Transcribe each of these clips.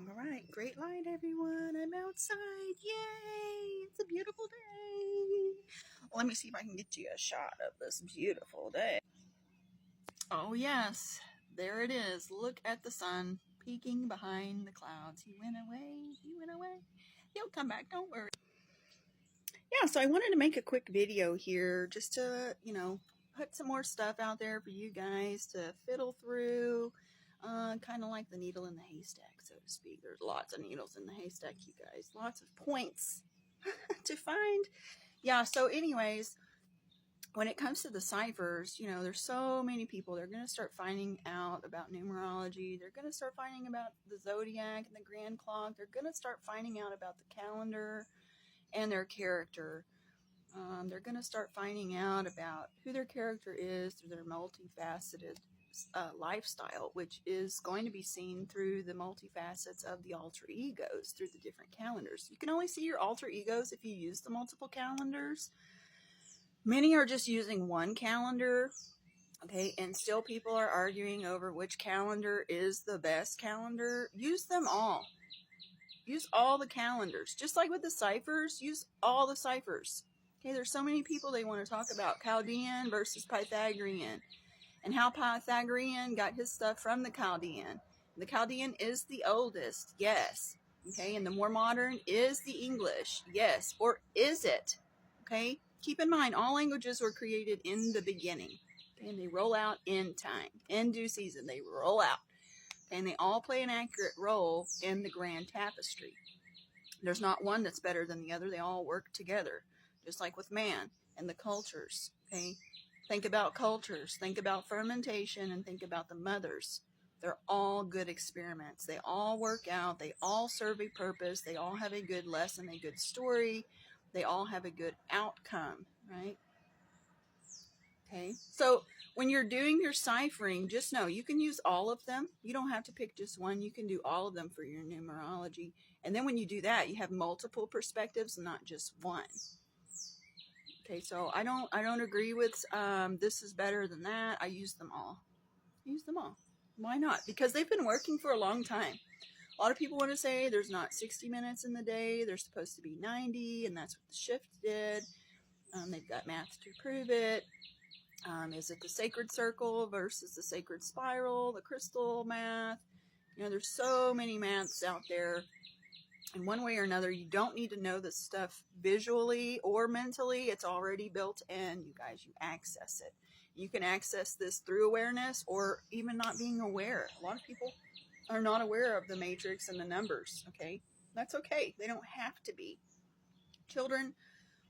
All right, great light, everyone. I'm outside. Yay! It's a beautiful day. Let me see if I can get you a shot of this beautiful day. Oh, yes, there it is. Look at the sun peeking behind the clouds. He went away. He went away. He'll come back. Don't worry. Yeah, so I wanted to make a quick video here just to, put some more stuff out there for you guys to fiddle through. Kind of like the needle in the haystack, so to speak. There's lots of needles in the haystack, you guys. Lots of points to find. Yeah, so anyways, when it comes to the ciphers, there's so many people. They're going to start finding out about numerology. They're going to start finding about the zodiac and the grand clock. They're going to start finding out about the calendar and their character. They're going to start finding out about who their character is through their multifaceted lifestyle, which is going to be seen through the multifacets of the alter egos through the different calendars. You can only see your alter egos if you use the multiple calendars. Many are just using one calendar, okay, and still people are arguing over which calendar is the best calendar. Use them all. Use all the calendars. Just like with the ciphers, use all the ciphers. Okay, there's so many people they want to talk about Chaldean versus Pythagorean and how Pythagorean got his stuff from the Chaldean. The Chaldean is the oldest, yes. Okay, and the more modern is the English, yes. Or is it? Okay, keep in mind all languages were created in the beginning. Okay, and they roll out in time, in due season. They roll out. And they all play an accurate role in the grand tapestry. There's not one that's better than the other. They all work together, just like with man and the cultures. Okay, think about cultures, think about fermentation, and think about the mothers. They're all good experiments. They all work out. They all serve a purpose. They all have a good lesson, a good story. They all have a good outcome, right? Okay, so when you're doing your ciphering, just know you can use all of them. You don't have to pick just one. You can do all of them for your numerology. And then when you do that, you have multiple perspectives, not just one. Okay, so I don't agree with this is better than that. I use them all. Use them all. Why not? Because they've been working for a long time. A lot of people want to say there's not 60 minutes in the day. There's supposed to be 90, and that's what the shift did. They've got math to prove it. Is it the sacred circle versus the sacred spiral, the crystal math? There's so many maths out there. In one way or another, you don't need to know this stuff visually or mentally. It's already built in. You guys, you access it. You can access this through awareness or even not being aware. A lot of people are not aware of the matrix and the numbers, okay? That's okay. They don't have to be.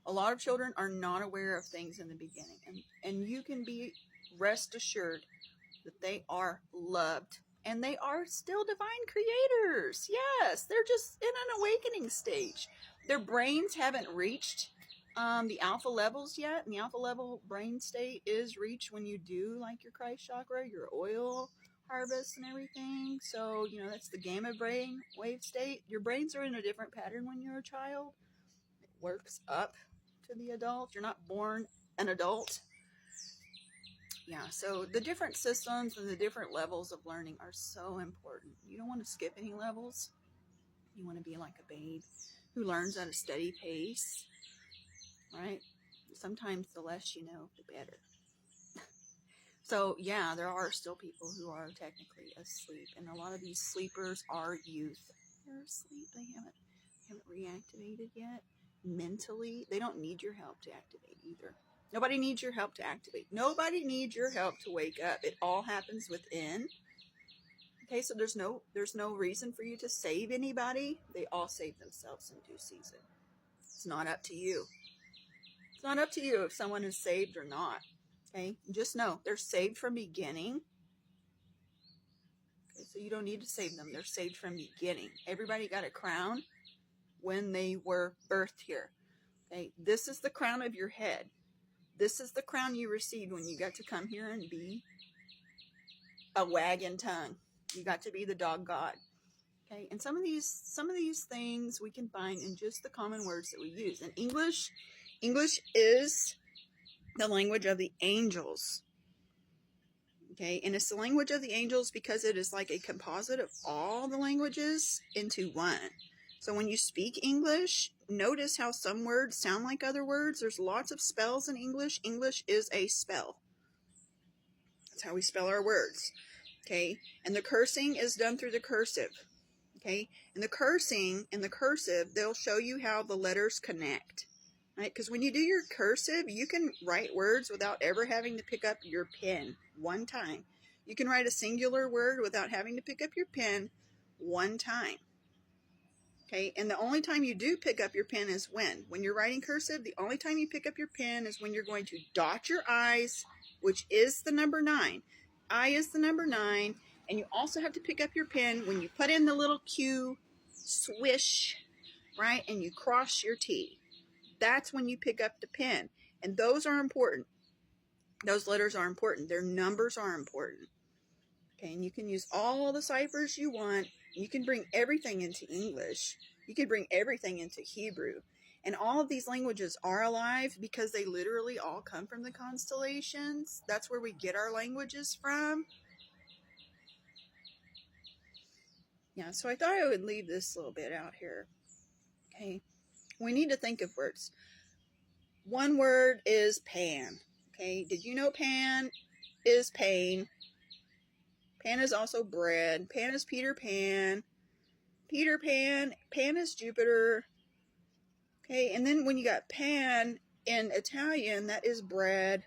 A lot of children are not aware of things in the beginning. And you can be rest assured that they are loved. And they are still divine creators. Yes, they're just in an awakening stage. Their brains haven't reached the alpha levels yet. And the alpha level brain state is reached when you do like your Christ chakra, your oil harvest and everything. So, that's the gamma brain wave state. Your brains are in a different pattern when you're a child. It works up to the adult. You're not born an adult. Yeah, so the different systems and the different levels of learning are so important. You don't want to skip any levels. You want to be like a babe who learns at a steady pace, right? Sometimes the less you know, the better. So, yeah, there are still people who are technically asleep, and a lot of these sleepers are youth. They're asleep. They haven't reactivated yet. Mentally, they don't need your help to activate either. Nobody needs your help to activate. Nobody needs your help to wake up. It all happens within. Okay, so there's no reason for you to save anybody. They all save themselves in due season. It's not up to you. It's not up to you if someone is saved or not. Okay, just know they're saved from beginning. Okay, so you don't need to save them. They're saved from beginning. Everybody got a crown when they were birthed here. Okay, this is the crown of your head. This is the crown you received when you got to come here and be a wagging tongue. You got to be the dog god. Okay, and some of these things we can find in just the common words that we use. In English is the language of the angels. Okay, and it's the language of the angels because it is like a composite of all the languages into one. So when you speak English, notice how some words sound like other words. There's lots of spells in English. English is a spell. That's how we spell our words. Okay, and the cursing is done through the cursive. Okay, and the cursing and the cursive, they'll show you how the letters connect. Right, because when you do your cursive, you can write words without ever having to pick up your pen one time. You can write a singular word without having to pick up your pen one time. Okay, and the only time you do pick up your pen is when you're writing cursive, the only time you pick up your pen is when you're going to dot your I's, which is the number 9. I is the number 9, and you also have to pick up your pen when you put in the little Q, swish, right, and you cross your T. That's when you pick up the pen, and those are important. Those letters are important. Their numbers are important. Okay, and you can use all the ciphers you want. You can bring everything into English. You can bring everything into Hebrew. And all of these languages are alive because they literally all come from the constellations. That's where we get our languages from. Yeah, so I thought I would leave this little bit out here. Okay, we need to think of words. One word is pan. Okay, did you know pan is pain? Pan is also bread. Pan is Peter Pan. Peter Pan. Pan is Jupiter. Okay, and then when you got pan in Italian, that is bread.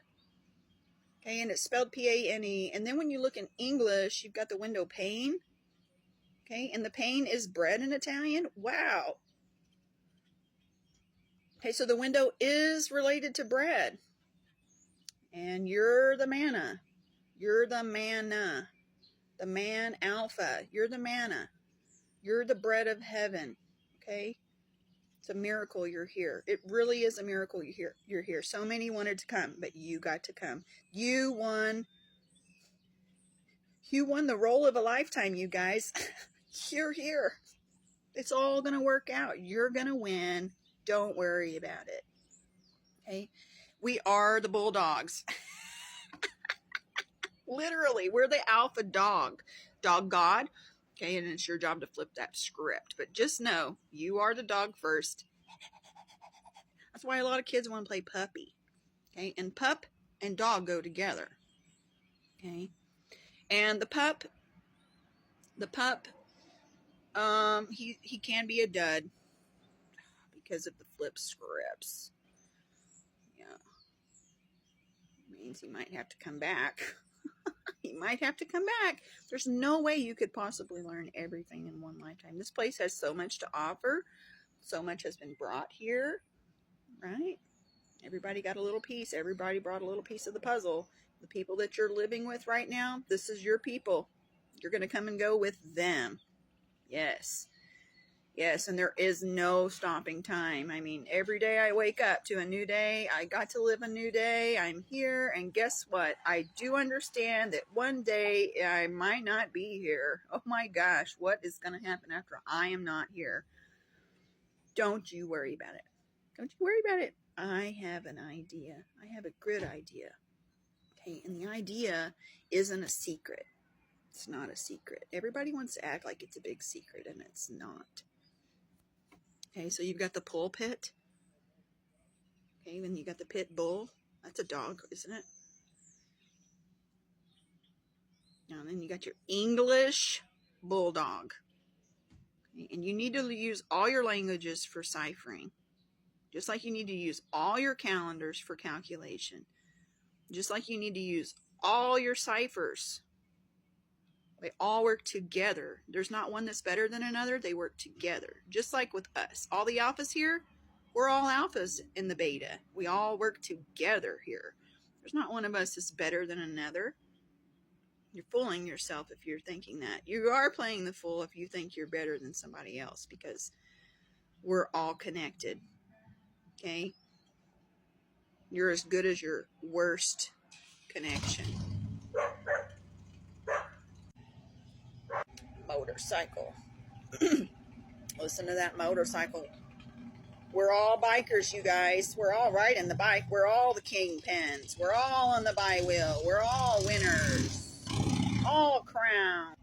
Okay, and it's spelled P-A-N-E. And then when you look in English, you've got the window pane. Okay, and the pane is bread in Italian. Wow. Okay, so the window is related to bread. And you're the manna. You're the manna. The man alpha. You're the manna. You're the bread of heaven. Okay? It's a miracle you're here. It really is a miracle you're here. So many wanted to come, but you got to come. You won the role of a lifetime, you guys. You're here. It's all going to work out. You're going to win. Don't worry about it. Okay? We are the bulldogs. Literally, we're the alpha dog. Dog God. Okay, and it's your job to flip that script. But just know, you are the dog first. That's why a lot of kids want to play puppy. Okay, and pup and dog go together. Okay, and the pup, he can be a dud because of the flip scripts. Yeah, means he might have to come back. He might have to come back. There's no way you could possibly learn everything in one lifetime. This place has so much to offer. So much has been brought here, right? Everybody got a little piece. Everybody brought a little piece of the puzzle. The people that you're living with right now, this is your people. You're going to come and go with them. Yes. Yes, and there is no stopping time. I mean, every day I wake up to a new day. I got to live a new day. I'm here, and guess what? I do understand that one day I might not be here. Oh my gosh, what is going to happen after I am not here? Don't you worry about it. Don't you worry about it. I have an idea. I have a good idea. Okay, and the idea isn't a secret. It's not a secret. Everybody wants to act like it's a big secret, and it's not. Okay, so you've got the pulpit. Okay, then you got the pit bull. That's a dog, isn't it? Now then you got your English bulldog. Okay, and you need to use all your languages for ciphering. Just like you need to use all your calendars for calculation. Just like you need to use all your ciphers. They all work together. There's not one that's better than another. They work together. Just like with us. All the alphas here, we're all alphas in the beta. We all work together here. There's not one of us that's better than another. You're fooling yourself if you're thinking that. You are playing the fool if you think you're better than somebody else, because we're all connected. Okay? You're as good as your worst connection. Motorcycle. Listen to that motorcycle. We're all bikers, you guys. We're all riding the bike. We're all the kingpins. We're all on the bi-wheel. We're all winners. all crown.